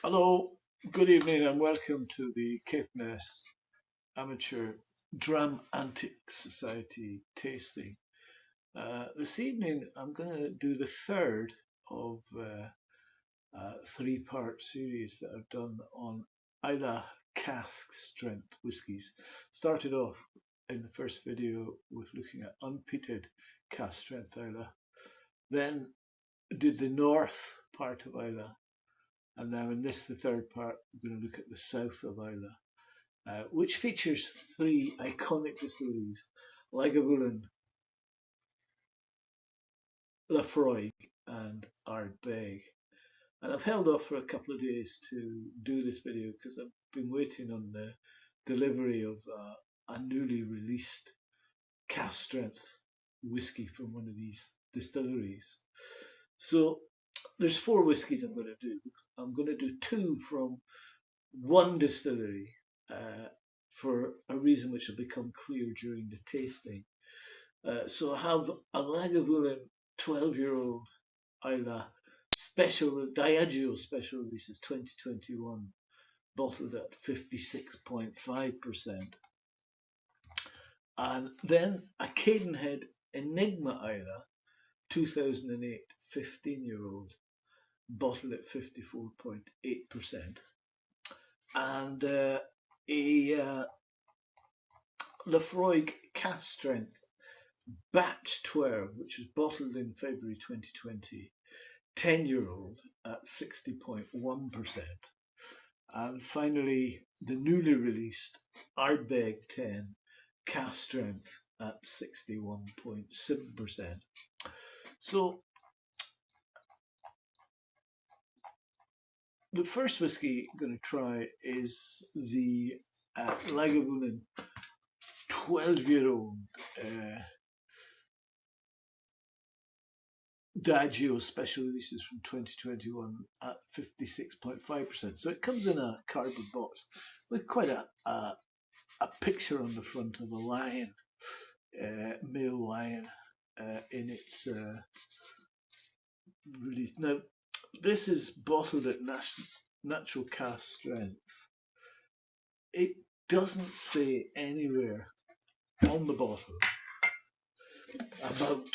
Hello, good evening, and welcome to the Caithness Amateur Dram Antiques Society tasting. This evening, I'm going to do the third of a three-part series that I've done on Islay Cask strength whiskies. Started off in the first video with looking at unpeated cask strength Islay, then did the north part of Islay. And now in this, the third part, we're going to look at the south of Islay, which features three iconic distilleries, Lagavulin, Laphroaig and ARDBEG. And I've held off for a couple of days to do this video because I've been waiting on the delivery of a newly released cask strength whisky from one of these distilleries. So there's four whiskies I'm going to do. I'm going to do two from one distillery for a reason which will become clear during the tasting. So I have a Lagavulin 12-year-old Islay Diageo special releases 2021, bottled at 56.5%. And then a Cadenhead Enigma Islay 2008 15-year-old, bottled at 54.8%, and a Laphroaig cask strength batch 12, which was bottled in February 2020, 10-year-old at 60.1%, and finally the newly released ARDBEG 10 cask strength at 61.7%. So the first whiskey I'm going to try is the Lagavulin 12-year-old Diageo special releases from 2021 at 56.5%. So it comes in a cardboard box with quite a picture on the front of a lion, male lion, in its release. Now, this is bottled at natural cask strength. It doesn't say anywhere on the bottle about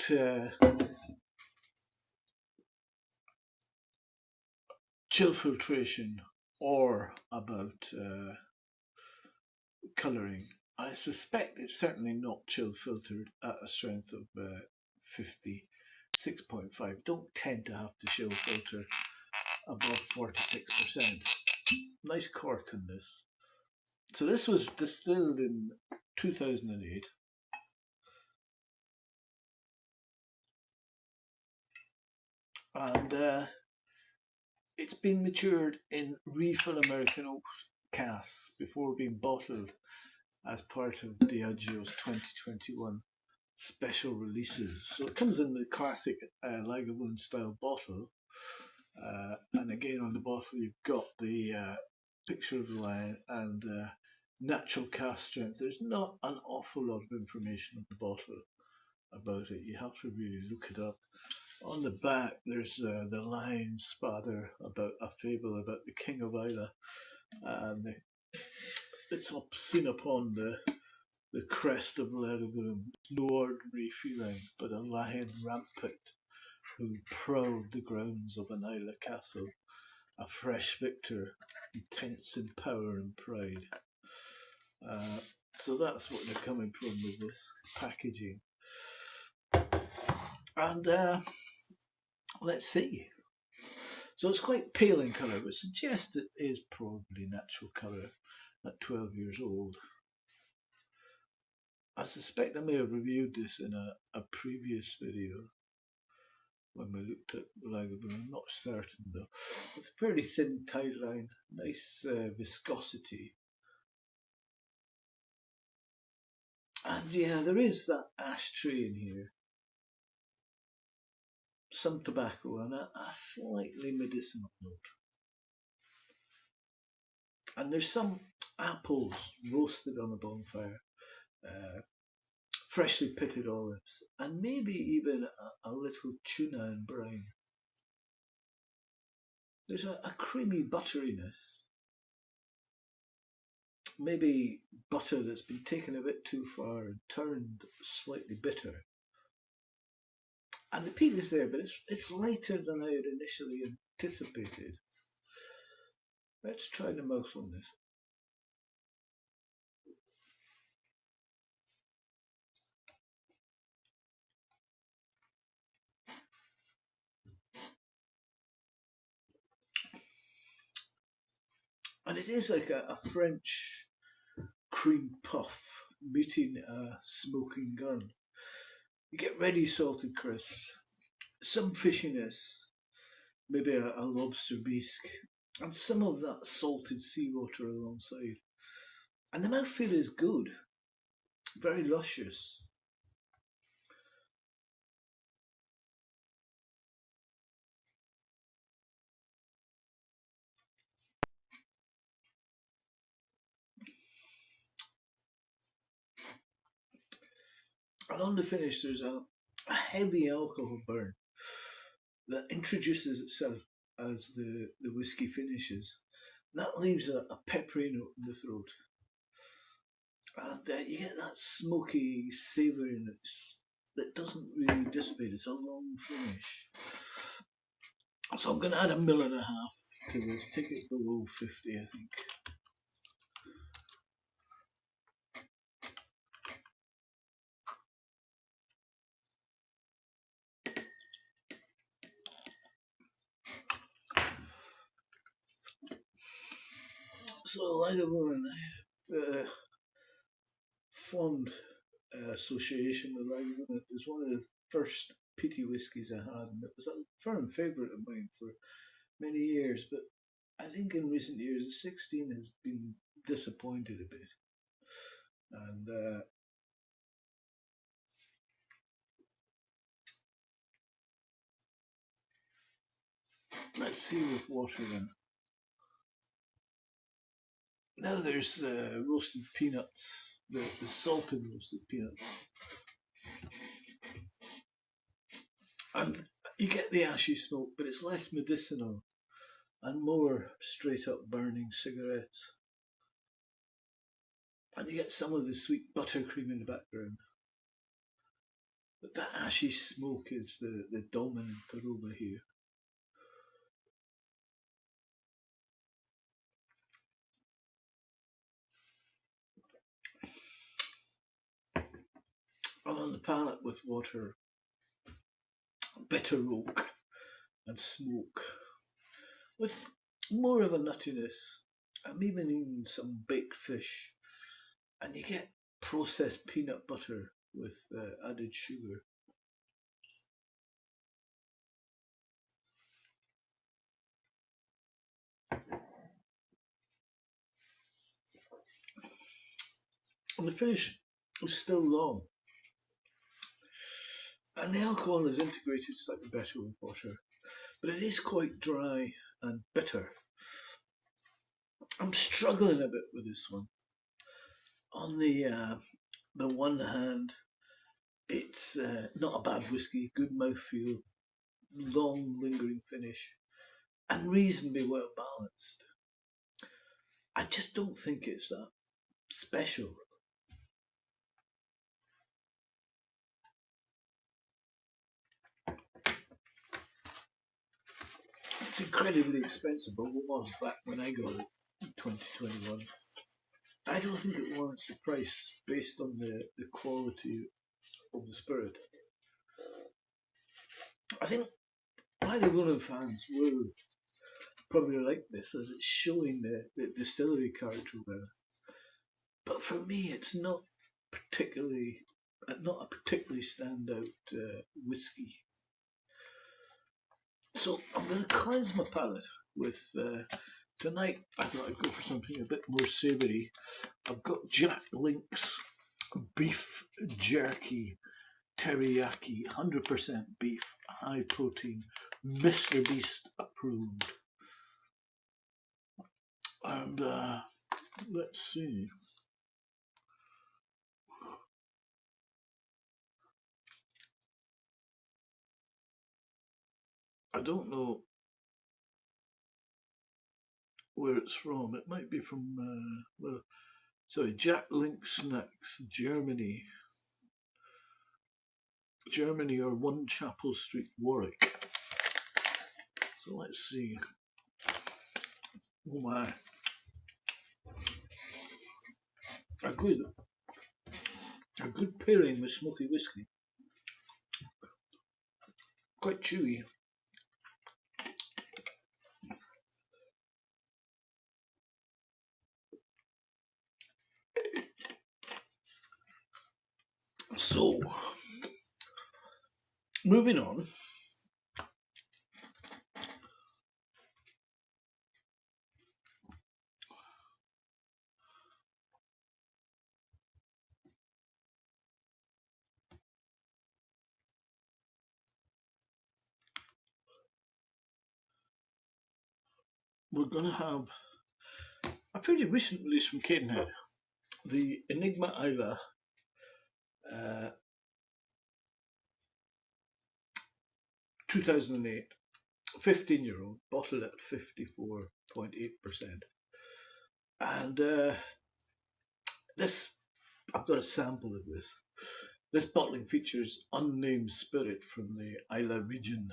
chill filtration or about colouring. I suspect it's certainly not chill filtered at a strength of 56.5. Don't tend to have to chill filter above 46%. Nice cork on this. So this was distilled in 2008. And it's been matured in refill American oak casks before being bottled as part of Diageo's 2021 special releases. So it comes in the classic Lagavulin style bottle, and again on the bottle you've got the picture of the lion and natural cask strength. There's not an awful lot of information on the bottle about it. You have to really look it up. On the back there's the lion's spather about a fable about the King of Islay, and it's seen upon the crest of Lagavulin. No ordinary feline, but a lion rampant who prowled the grounds of an Islay castle, a fresh victor, intense in power and pride. So that's what they're coming from with this packaging. And let's see. So it's quite pale in colour, but suggests it is probably natural colour at 12 years old. I suspect I may have reviewed this in a previous video when we looked at Lagavulin. I'm not certain though. It's a fairly thin tide line, nice viscosity. And yeah, there is that ashtray in here. Some tobacco and a slightly medicinal note. And there's some apples roasted on a bonfire, freshly pitted olives, and maybe even a little tuna and brine. There's a creamy butteriness. Maybe butter that's been taken a bit too far and turned slightly bitter. And the peat is there, but it's lighter than I had initially anticipated. Let's try the mouth on this. And it is like a French cream puff meeting a smoking gun. You get ready salted crisps, some fishiness, maybe a lobster bisque, and some of that salted seawater alongside. And the mouthfeel is good, very luscious. And on the finish, there's a heavy alcohol burn that introduces itself as the whiskey finishes. That leaves a peppery note in the throat. And you get that smoky savouriness that doesn't really dissipate. It's a long finish. So I'm going to add 1.5 mil to this, take it below 50, I think. So Lagavulin, fond association with Lagavulin. It was one of the first peaty whiskies I had, and it was a firm favourite of mine for many years. But I think in recent years, the 16 has been disappointed a bit, and let's see with water then. Now there's roasted peanuts, the salted roasted peanuts. And you get the ashy smoke, but it's less medicinal and more straight up burning cigarettes. And you get some of the sweet buttercream in the background. But that ashy smoke is the dominant aroma here. And on the palate with water, bitter oak and smoke, with more of a nuttiness, and even some baked fish. And you get processed peanut butter with added sugar. And the finish is still long. And the alcohol is integrated slightly better with water, but it is quite dry and bitter. I'm struggling a bit with this one. On the one hand, it's not a bad whiskey, good mouthfeel, long lingering finish, and reasonably well balanced. I just don't think it's that special. It's incredibly expensive, but what was back when I got it in 2021? I don't think it warrants the price based on the quality of the spirit. I think Lagavulin fans will probably like this as it's showing the distillery character well. But for me, it's not a particularly standout whiskey. So I'm going to cleanse my palate with, tonight I thought I'd go for something a bit more savoury. I've got Jack Link's beef jerky teriyaki, 100% beef, high protein, Mr. Beast approved. And let's see. I don't know where it's from. It might be from, Jack Link Snacks, Germany. Germany or One Chapel Street, Warwick. So let's see. Oh my. A good pairing with smoky whiskey. Quite chewy. So, moving on. We're going to have a fairly recent release from Cadenhead, the Enigma Islay 2008, 15-year-old, bottled at 54.8%. And this, I've got a sample of this. This bottling features unnamed spirit from the Islay region.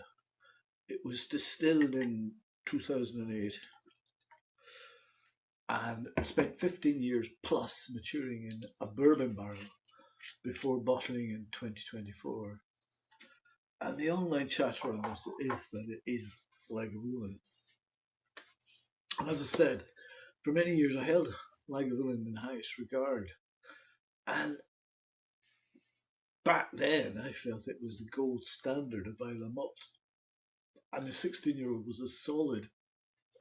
It was distilled in 2008 and spent 15 years plus maturing in a bourbon barrel before bottling in 2024. And the online chatter on this is that it is Lagavulin. And as I said, for many years I held Lagavulin in highest regard. And back then I felt it was the gold standard of Islay malt. And the 16-year-old was as solid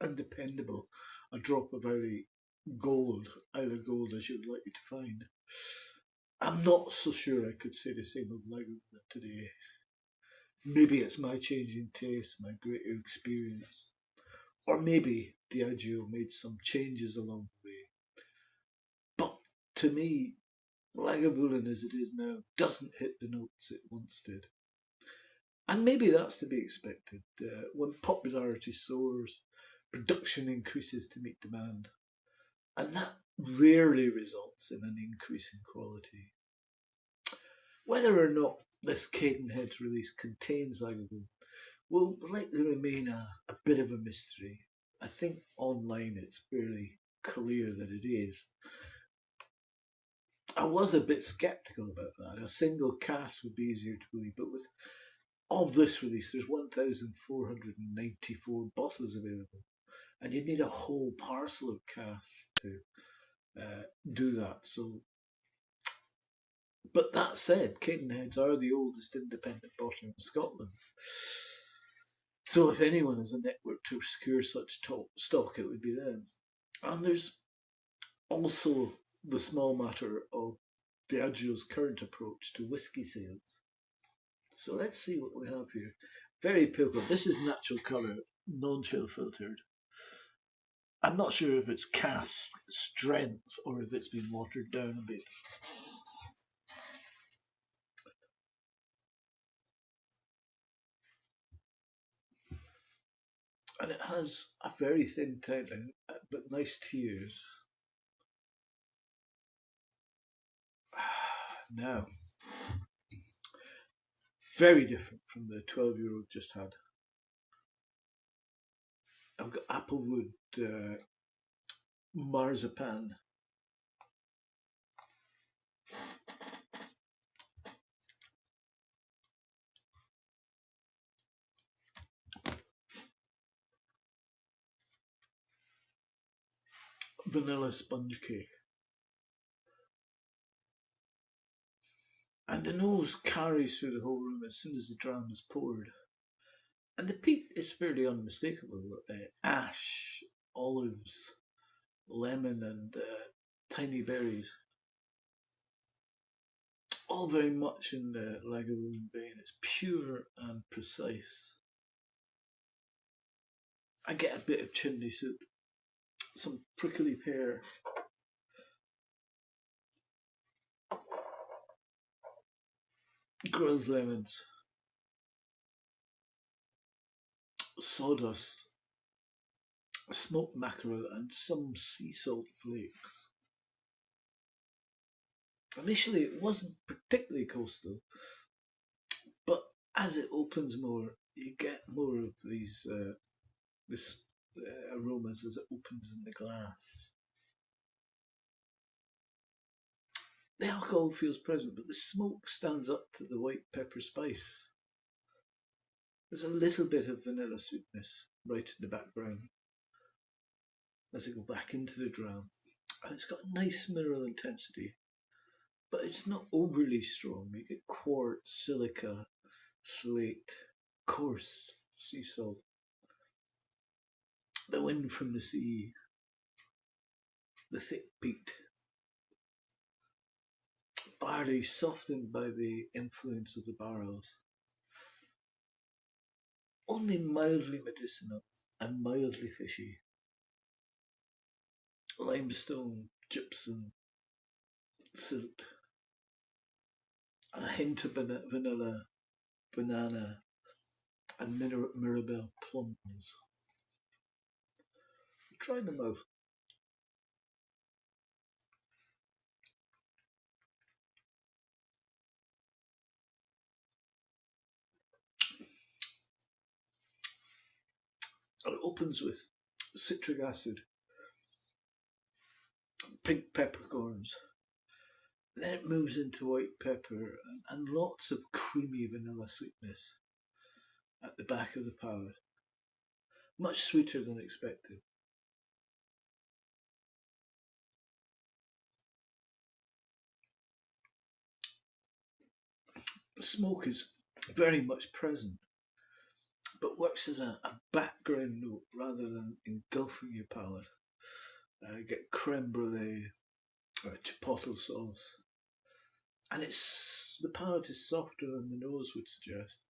and dependable a drop of Islay gold as you would likely to find. I'm not so sure I could say the same of Lagavulin today. Maybe it's my changing taste, my greater experience, or maybe Diageo made some changes along the way. But to me, Lagavulin as it is now doesn't hit the notes it once did. And maybe that's to be expected. When popularity soars, production increases to meet demand. And that rarely results in an increase in quality. Whether or not this Cadenhead release contains Lagavulin will likely remain a bit of a mystery. I think online it's fairly clear that it is. I was a bit sceptical about that. A single cask would be easier to believe, but with of this release, there's 1,494 bottles available, and you need a whole parcel of casks to do that. So, but that said, Cadenheads are the oldest independent bottler in Scotland. So if anyone has a network to secure such stock, it would be them. And there's also the small matter of Diageo's current approach to whisky sales. So let's see what we have here. Very pale. This is natural colour, non-chill filtered. I'm not sure if it's cask strength or if it's been watered down a bit. And it has a very thin titling, but nice tears. Now, very different from the 12-year-old just had. I've got applewood marzipan. Vanilla sponge cake. And the nose carries through the whole room as soon as the dram is poured. And the peat is fairly unmistakable. Ash, olives, lemon and tiny berries. All very much in the Lagavulin vein. It's pure and precise. I get a bit of chimney soup, some prickly pear, grilled lemons, sawdust, smoked mackerel, and some sea salt flakes. Initially, it wasn't particularly coastal, but as it opens more, you get more of this aromas as it opens in the glass. The alcohol feels present, but the smoke stands up to the white pepper spice. There's a little bit of vanilla sweetness right in the background as I go back into the dram. And it's got a nice mineral intensity, but it's not overly strong. You get quartz, silica, slate, coarse sea salt, the wind from the sea, the thick peat, barley softened by the influence of the barrels. Only mildly medicinal and mildly fishy. Limestone, gypsum, silt, a hint of vanilla, banana, and Mirabelle plums. Try them out. It opens with citric acid, pink peppercorns. Then it moves into white pepper and lots of creamy vanilla sweetness at the back of the palate. Much sweeter than expected. The smoke is very much present, but works as a background note rather than engulfing your palate. You get creme brulee or chipotle sauce, and the palate is softer than the nose would suggest.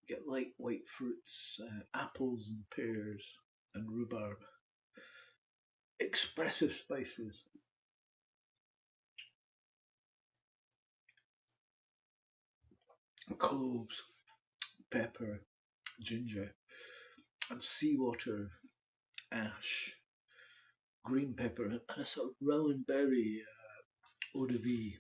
You get light white fruits, apples and pears, and rhubarb. Expressive spices. Cloves, pepper, ginger, and seawater, ash, green pepper, and a sort of rowan berry eau de vie.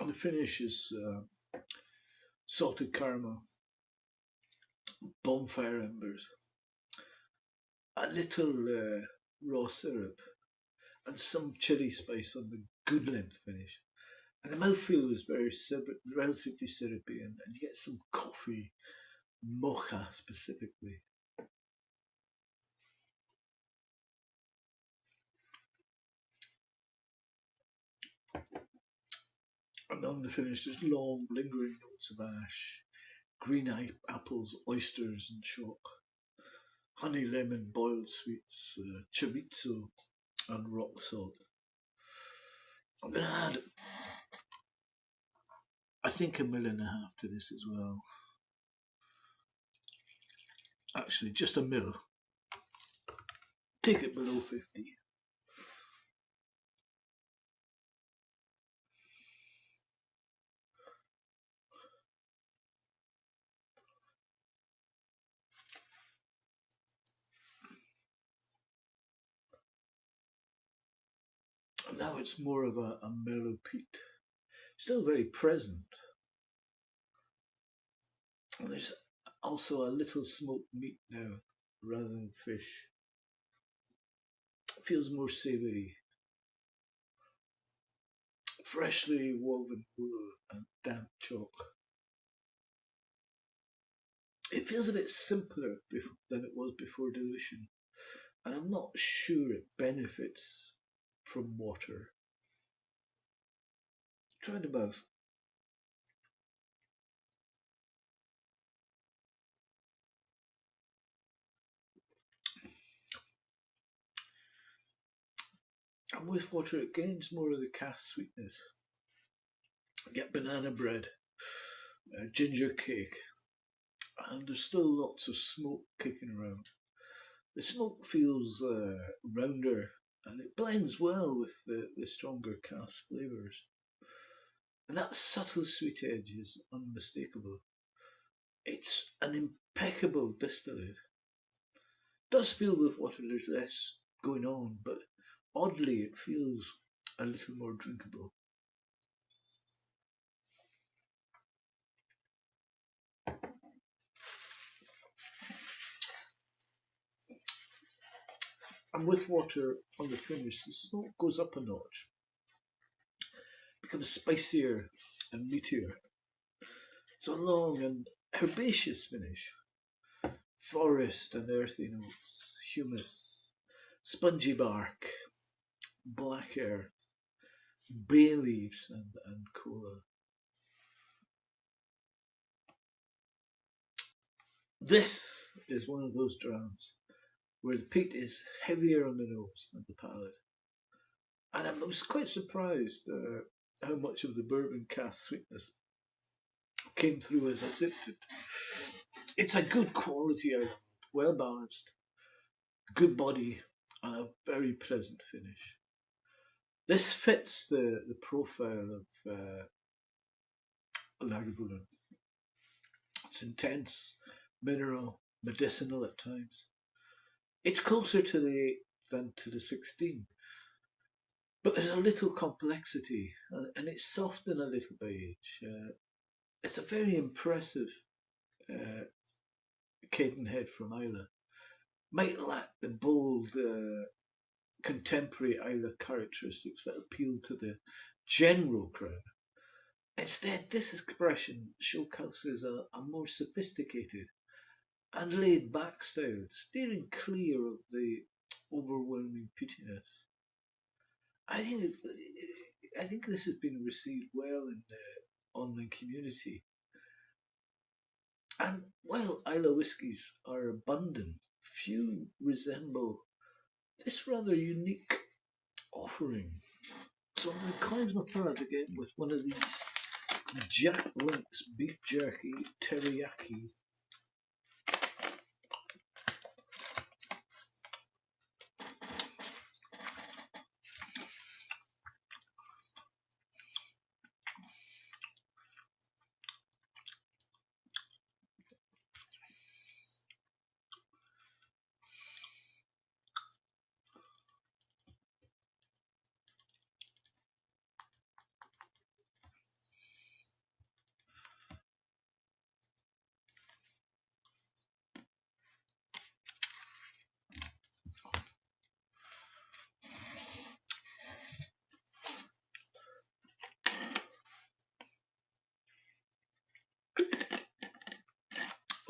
And the finish is salted caramel, bonfire embers, a little raw syrup, and some chili spice on the good length finish. And the mouthfeel is relatively syrupy, and you get some coffee, mocha specifically. And on the finish, there's long, lingering notes of ash, green apples, oysters, and chalk, honey, lemon, boiled sweets, chorizo, and rock salt. I'm going to add, I think, 1.5 mil to this as well. Actually, just 1 mil. Take it below 50. Now it's more of a mellow peat. Still very present. And there's also a little smoked meat now rather than fish. It feels more savoury. Freshly woven wool and damp chalk. It feels a bit simpler than it was before dilution, and I'm not sure it benefits from water. Try them both. And with water, it gains more of the cask sweetness. Get banana bread, ginger cake, and there's still lots of smoke kicking around. The smoke feels rounder, and it blends well with the stronger cask flavours. And that subtle sweet edge is unmistakable. It's an impeccable distillate. It does feel with water there's less going on, but oddly it feels a little more drinkable. And with water on the finish, the smoke goes up a notch, becomes spicier and meatier. It's a long and herbaceous finish. Forest and earthy notes, humus, spongy bark, black earth, bay leaves and cola. This is one of those drams where the peat is heavier on the nose than the palate. And I was quite surprised how much of the bourbon cask sweetness came through as I sipped it. It's a good quality island, well balanced, good body, and a very pleasant finish. This fits the profile of Lagavulin. It's intense, mineral, medicinal at times. It's closer to the 8 than to the 16, but there's a little complexity, and it's softened a little by age. It's a very impressive Cadenhead from Islay. Might lack the bold contemporary Islay characteristics that appeal to the general crowd. Instead, this expression showcases a more sophisticated and laid back style, steering clear of the overwhelming peatiness. I think this has been received well in the online community. And while Islay whiskies are abundant, few resemble this rather unique offering. So I'm going to cleanse my palate again with one of these Jack Link's beef jerky teriyaki.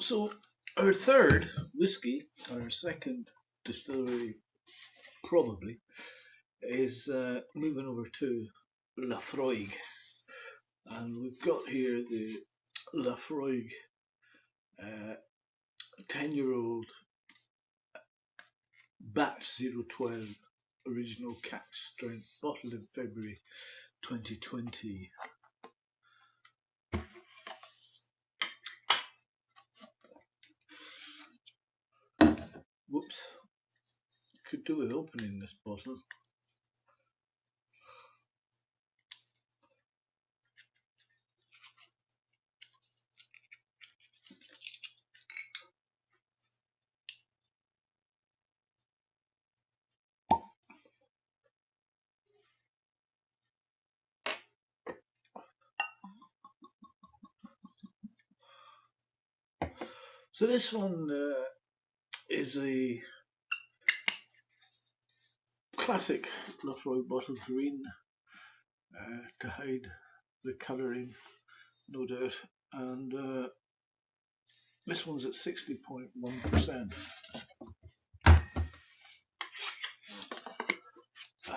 So our third whiskey, our second distillery probably, is moving over to Laphroaig. And we've got here the Laphroaig 10-year-old batch 012 original Cask strength, bottled in February 2020. Whoops, could do with opening this bottle. So this one is a classic Laphroaig bottle green to hide the colouring, no doubt, and this one's at 60.1%.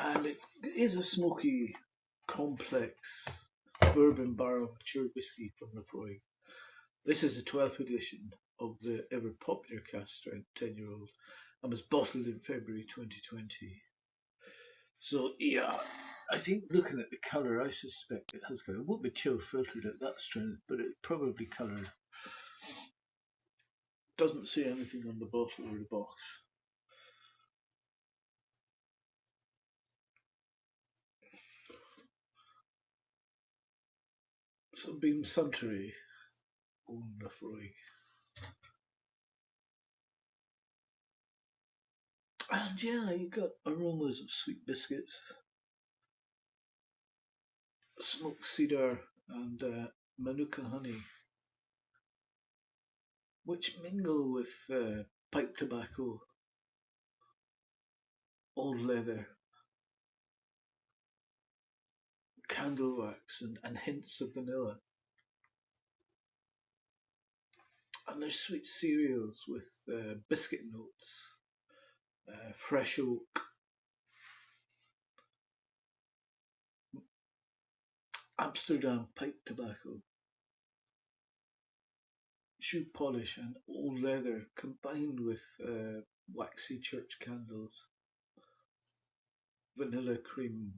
And it is a smoky, complex bourbon barrel mature whiskey from Laphroaig. This is the 12th edition of the ever popular Cask strength 10-year-old and was bottled in February 2020. So yeah, I think looking at the colour, I suspect it has colour. It won't be chill filtered at that strength, but it probably coloured. Doesn't say anything on the bottle or the box. So Beam Suntory on Laphroaig. And yeah, you got aromas of sweet biscuits, smoked cedar, and manuka honey, which mingle with pipe tobacco, old leather, candle wax, and hints of vanilla. And there's sweet cereals with biscuit notes, fresh oak, Amsterdam pipe tobacco, shoe polish, and old leather combined with waxy church candles, vanilla cream,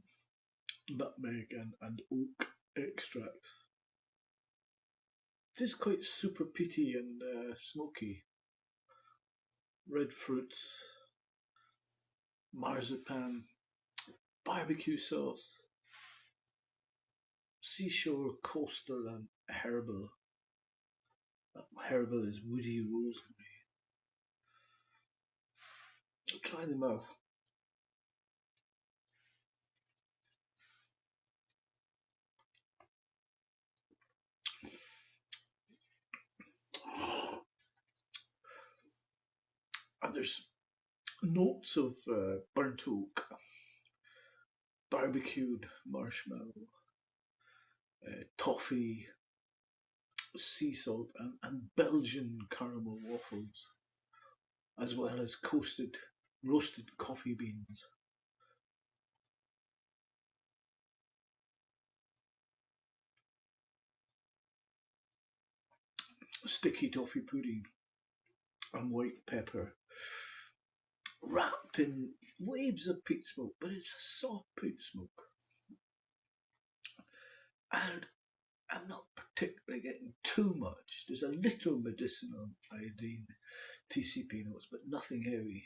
nutmeg, and oak extracts. It is quite super peaty and smoky. Red fruits, marzipan, barbecue sauce, seashore, coastal, and herbal. Herbal is woody rosemary. Try them out. And there's notes of burnt oak, barbecued marshmallow, toffee, sea salt, and Belgian caramel waffles, as well as roasted coffee beans. Sticky toffee pudding and white pepper, wrapped in waves of peat smoke, but it's a soft peat smoke. And I'm not particularly getting too much. There's a little medicinal iodine TCP notes, but nothing heavy.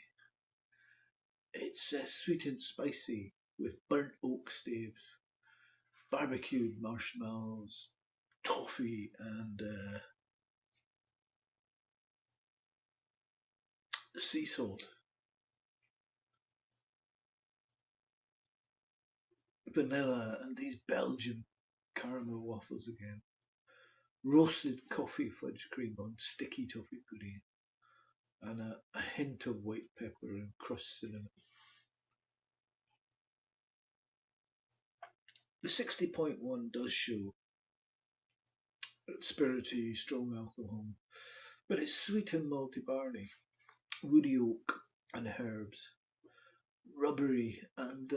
It's sweet and spicy with burnt oak staves, barbecued marshmallows, toffee, and sea salt. Vanilla and these Belgian caramel waffles again. Roasted coffee fudge cream on sticky toffee pudding. And a hint of white pepper and crushed cinnamon. The 60.1 does show spirity, strong alcohol, but it's sweet and malty barley, woody oak and herbs, rubbery and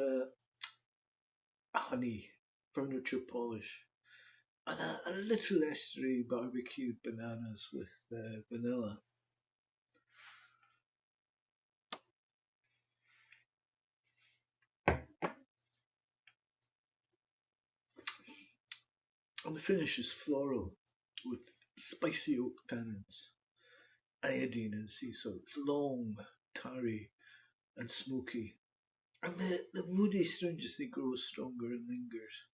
honey, furniture polish, and a little estery barbecued bananas with vanilla. And the finish is floral with spicy oak tannins, iodine and sea salt. It's long, tarry, and smoky. And the woody stringency grows stronger and lingers.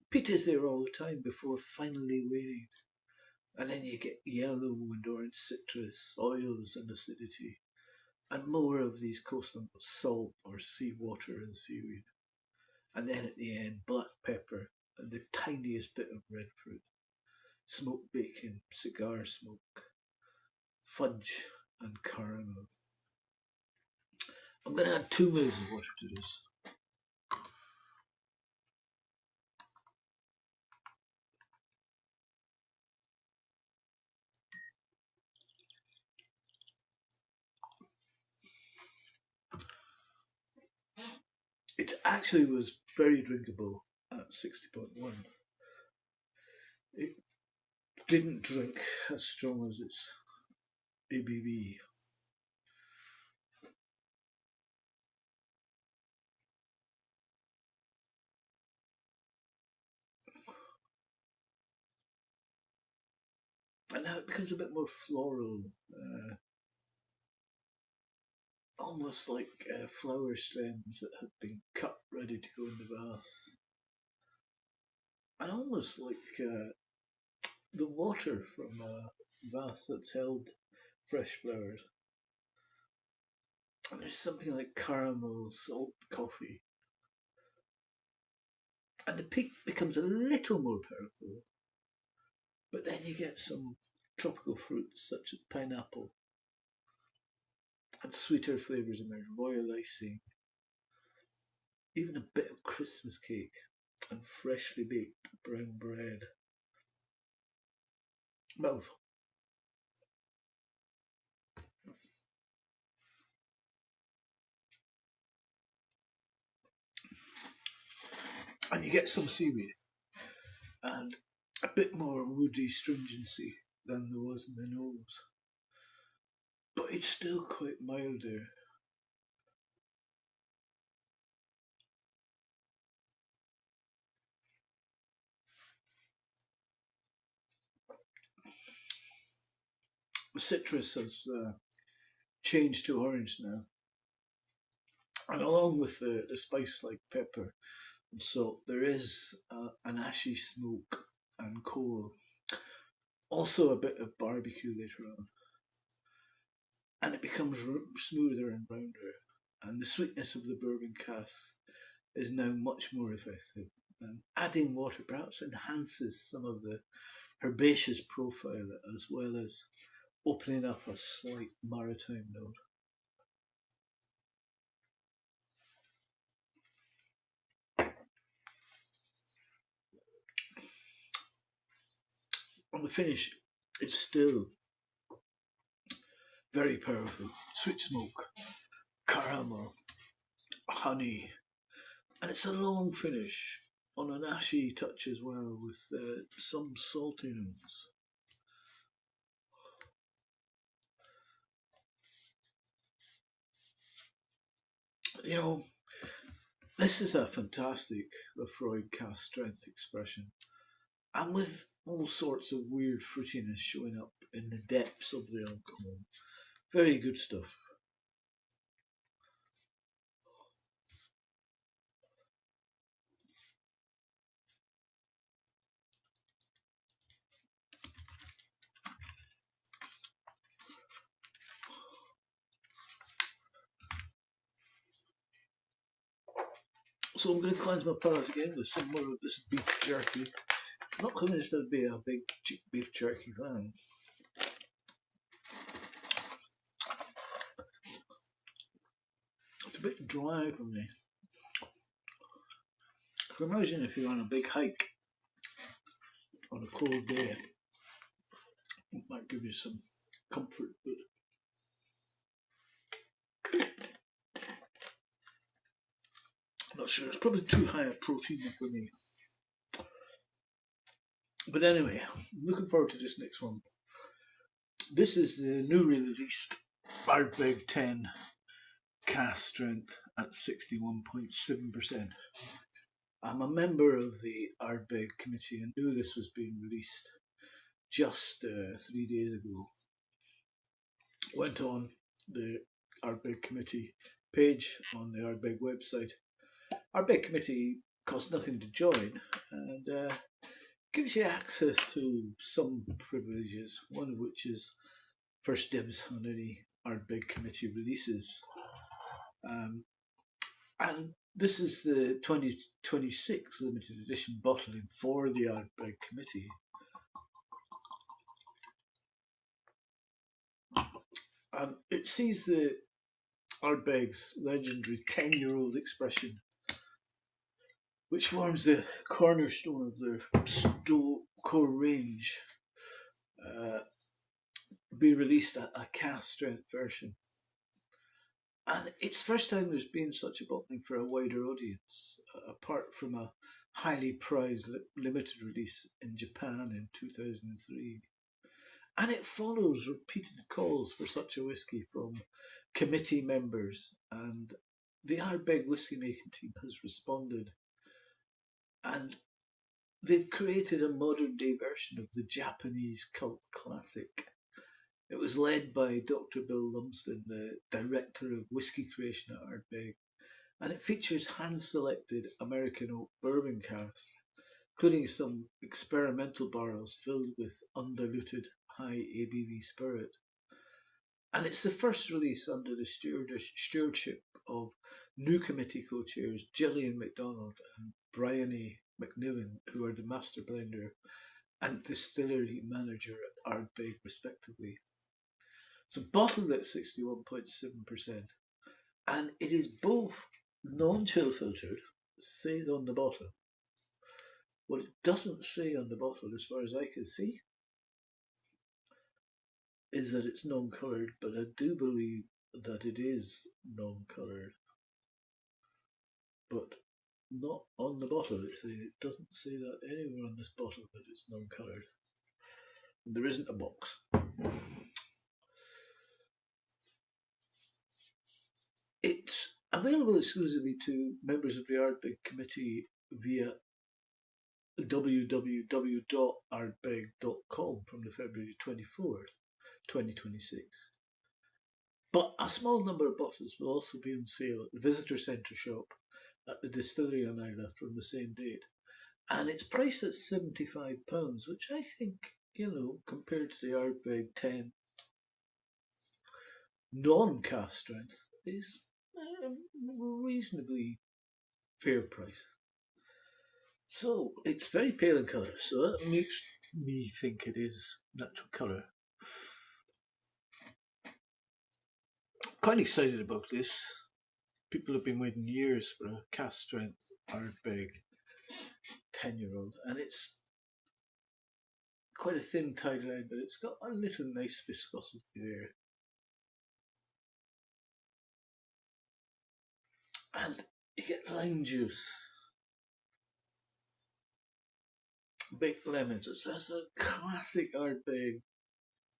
Peat is there all the time before finally waning. And then you get yellow and orange citrus, oils and acidity, and more of these coastal salt or seawater and seaweed. And then at the end, black pepper and the tiniest bit of red fruit, smoked bacon, cigar smoke, fudge and caramel. I'm going to add 2 mils of water to this. It actually was very drinkable at 60.1. It didn't drink as strong as its ABV. And now it becomes a bit more floral, almost like flower stems that have been cut ready to go in the vase. And almost like the water from a vase that's held fresh flowers. And there's something like caramel, salt, coffee. And the peak becomes a little more powerful. But then you get some tropical fruits such as pineapple and sweeter flavours emerge, royal icing, even a bit of Christmas cake and freshly baked brown bread. Mouth. And you get some seaweed and a bit more woody stringency than there was in the nose. But it's still quite mild there. The citrus has changed to orange now. And along with the spice like pepper and salt, there is an ashy smoke and coal. Also a bit of barbecue later on. And it becomes smoother and rounder. And the sweetness of the bourbon cask is now much more effective. And adding water perhaps enhances some of the herbaceous profile as well as opening up a slight maritime note. On the finish, it's still very powerful. Sweet smoke, caramel, honey, and it's a long finish on an ashy touch as well with some salty notes. You know, this is a fantastic Laphroaig cask strength expression, and with all sorts of weird fruitiness showing up in the depths of the alcohol. Very good stuff. So I'm going to cleanse my palate again with some more of this beef jerky. I'm not convinced I'd be a big beef jerky fan. It's a bit dry for me. I can imagine if you're on a big hike on a cold day, it might give you some comfort, but I'm not sure. It's probably too high a protein for me. But anyway, I'm looking forward to this next one. This is the newly released ARDBEG 10 cask strength at 61.7%. I'm a member of the ARDBEG committee and knew this was being released just 3 days ago. Went on the ARDBEG committee page on the ARDBEG website. ARDBEG committee costs nothing to join and gives you access to some privileges, one of which is first dibs on any ARDBEG committee releases. And this is the 2026 limited edition bottling for the ARDBEG committee. It sees the ARDBEG's legendary 10-year-old expression, which forms the cornerstone of their core range, be released at a cask strength version. And it's the first time there's been such a bottling for a wider audience, apart from a highly prized limited release in Japan in 2003. And it follows repeated calls for such a whisky from committee members, and the ARDBEG whisky making team has responded. And they've created a modern day version of the Japanese cult classic. It was led by Dr. Bill Lumsden, the director of whiskey creation at ARDBEG, and it features hand-selected American oak bourbon casks, including some experimental barrels filled with undiluted high ABV spirit. And it's the first release under the stewardship of new committee co-chairs Gillian MacDonald and Bryony McNiven, who are the master blender and distillery manager at ARDBEG respectively. So bottled at 61.7%, and it is both non-chill filtered, says on the bottle. What it doesn't say on the bottle, as far as I can see, is that it's non-coloured, but I do believe that it is non-coloured. But not on the bottle. It doesn't say that anywhere on this bottle that it's non-coloured. And there isn't a box. It's available exclusively to members of the ARDBEG committee via www.ardbeg.com from the February 24th, 2026. But a small number of bottles will also be on sale at the visitor centre shop at the distillery on Islay from the same date. And it's priced at £75, which I think, compared to the ARDBEG 10 non-cask strength, is a reasonably fair price. So it's very pale in colour, so that makes me think it is natural colour. Quite excited about this. People have been waiting years for a cask strength ARDBEG 10-year-old, and it's quite a thin tight line, but it's got a little nice viscosity there. And you get lime juice, baked lemons. It's a classic ARDBEG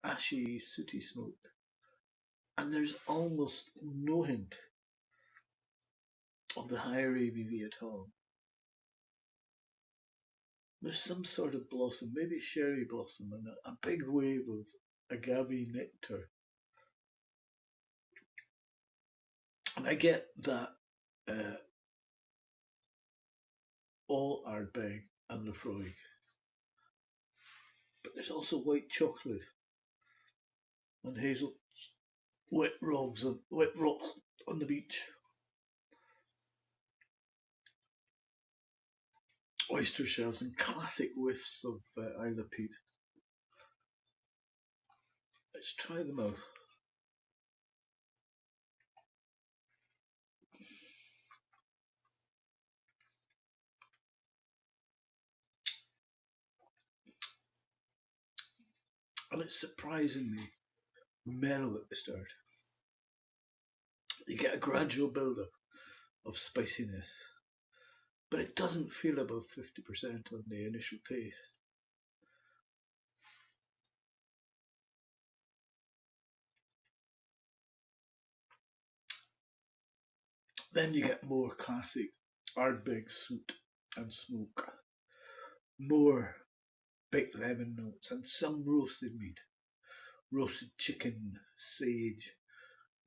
ashy, sooty smoke. And there's almost no hint of the higher ABV at all. There's some sort of blossom, maybe sherry blossom, and a big wave of agave nectar. And I get that all ARDBEG and Laphroaig. But there's also white chocolate and hazel wet rocks on the beach. Oyster shells and classic whiffs of Islay peat. Let's try them out. And it's surprisingly mellow at the start. You get a gradual build-up of spiciness, but it doesn't feel above 50% on the initial taste. Then you get more classic ARDBEG soot and smoke, more baked lemon notes and some roasted meat, roasted chicken, sage,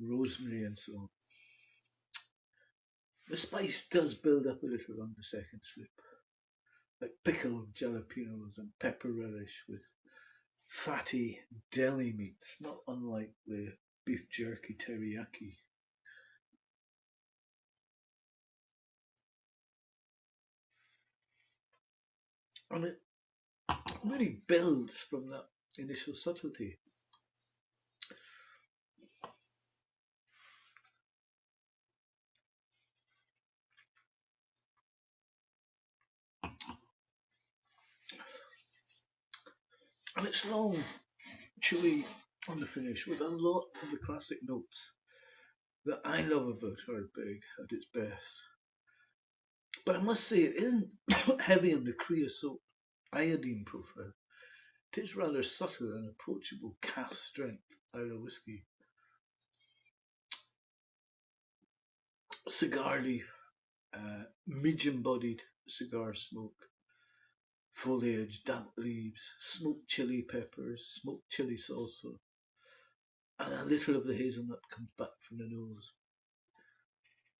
rosemary and so on. The spice does build up a little on the second sip, like pickled jalapenos and pepper relish with fatty deli meats, not unlike the beef jerky teriyaki. And it really builds from that initial subtlety. And it's long, chewy on the finish with a lot of the classic notes that I love about ARDBEG at its best. But I must say it isn't heavy on the creosote iodine profile. It is rather subtle and approachable cask strength Islay whisky. Cigar leaf, medium bodied cigar smoke, foliage, damp leaves, smoked chili peppers, smoked chili salsa, and a little of the hazelnut comes back from the nose.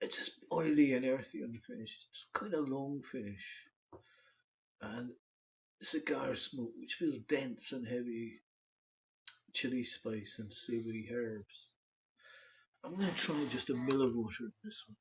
It's just oily and earthy on the finish. It's quite a long finish. And cigar smoke, which feels dense and heavy, chili spice and savoury herbs. I'm going to try just a mill of water in this one.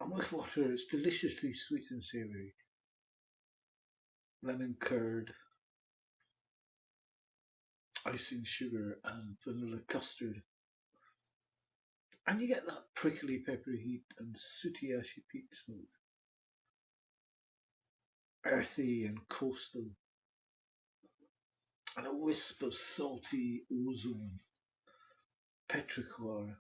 And with water, it's deliciously sweet and savoury. Lemon curd, icing sugar, and vanilla custard. And you get that prickly peppery heat and sooty ashy peat smoke. Earthy and coastal. And a wisp of salty ozone, petrichor,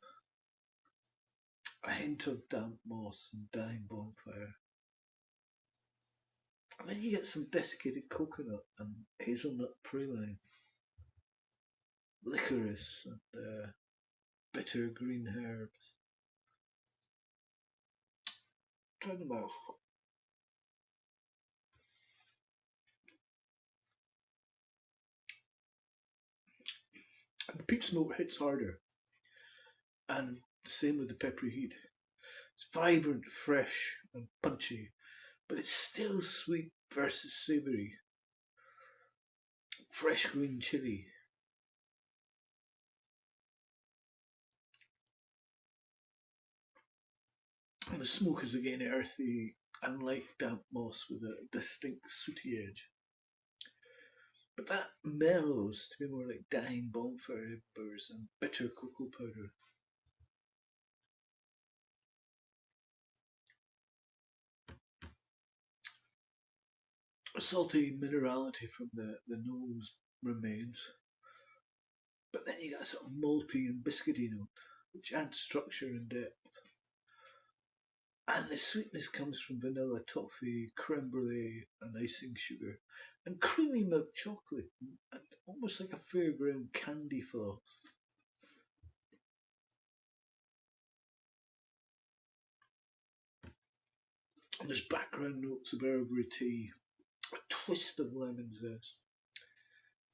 a hint of damp moss and dying bonfire. And then you get some desiccated coconut and hazelnut praline, licorice and bitter green herbs. Try them out. And the peat smoke hits harder. And the same with the peppery heat. It's vibrant, fresh and punchy, but it's still sweet versus savoury. Fresh green chilli. And the smoke is again earthy and light damp moss with a distinct sooty edge. But that mellows to be more like dying bonfire embers and bitter cocoa powder. A salty minerality from the nose remains. But then you get a sort of malty and biscuity note, which adds structure and depth. And the sweetness comes from vanilla toffee, creme brulee, and icing sugar, and creamy milk chocolate, and almost like a fairground candy floss. And there's background notes of Earl Grey tea, a twist of lemon zest,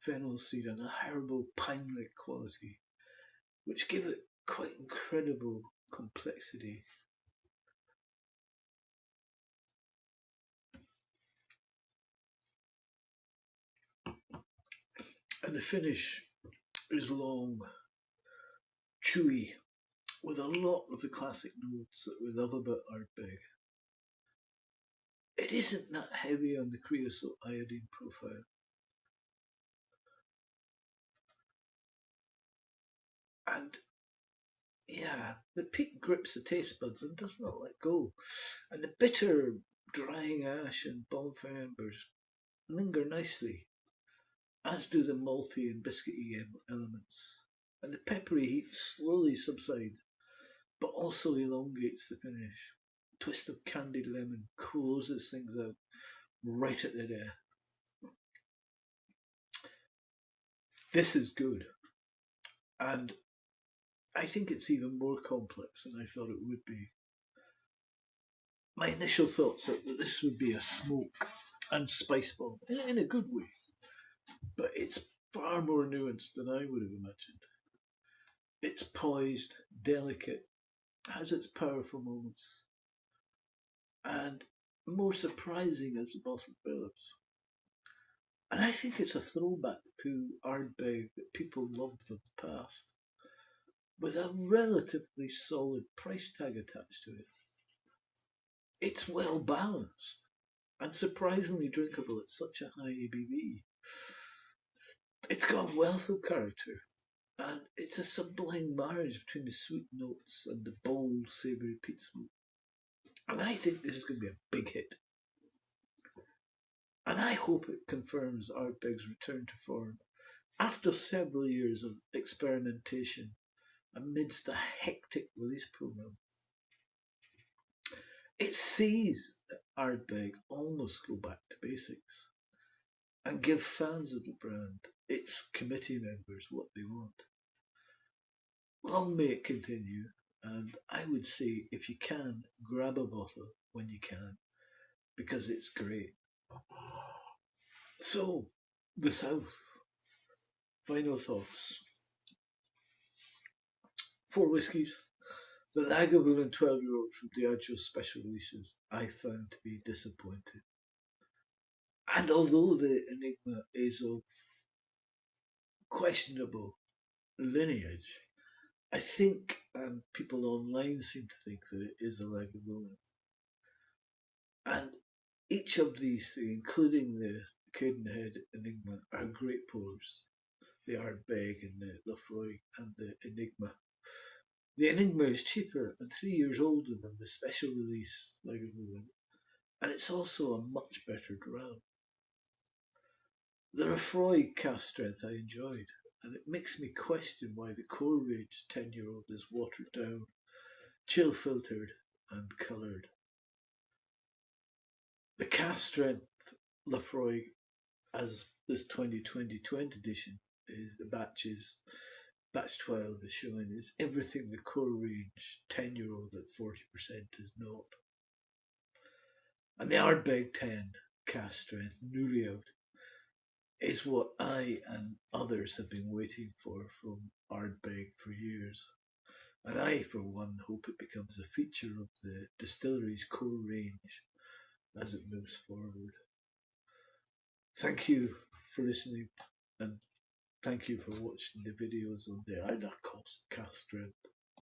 fennel seed, and a herbal pine-like quality, which give it quite incredible complexity. And the finish is long, chewy, with a lot of the classic notes that we love about ARDBEG. It isn't that heavy on the creosote iodine profile. And yeah, the peat grips the taste buds and does not let go. And the bitter, drying ash and bonfire embers linger nicely, as do the malty and biscuity elements. And the peppery heat slowly subsides, but also elongates the finish. A twist of candied lemon closes things out right at the death. This is good. And I think it's even more complex than I thought it would be. My initial thoughts are that this would be a smoke and spice bomb in a good way, but it's far more nuanced than I would have imagined. It's poised, delicate, has its powerful moments, and more surprising as the bottle develops. And I think it's a throwback to ARDBEG that people loved of the past, with a relatively solid price tag attached to it. It's well balanced and surprisingly drinkable at such a high ABV. It's got a wealth of character, and it's a sublime marriage between the sweet notes and the bold, savoury peat smoke. And I think this is going to be a big hit. And I hope it confirms ARDBEG's return to form after several years of experimentation amidst a hectic release program. It sees ARDBEG almost go back to basics and give fans of the brand, its committee members, what they want. Long may it continue, and I would say if you can, grab a bottle when you can, because it's great. So, the South. Final thoughts. 4 whiskies. The Lagavulin 12-year-old from Diageo's special releases I found to be disappointing. And although the Enigma is of questionable lineage, I think, and people online seem to think, that it is a Lagavulin. And each of these three, including the Cadenhead Enigma, are great pours. The ARDBEG and the Laphroaig and the Enigma. The Enigma is cheaper and 3 years older than the special release Lagavulin, and it's also a much better dram. The Laphroaig cask strength I enjoyed, and it makes me question why the core range 10-year-old is watered down, chill filtered and coloured. The cask strength Laphroaig, as this 2020 edition is batch 12 is showing, is everything the core range 10-year-old at 40% is not. And the ARDBEG 10 cask strength newly out is what I and others have been waiting for from ARDBEG for years. And I, for one, hope it becomes a feature of the distillery's core range as it moves forward. Thank you for listening, and thank you for watching the videos on the Ida cask strength.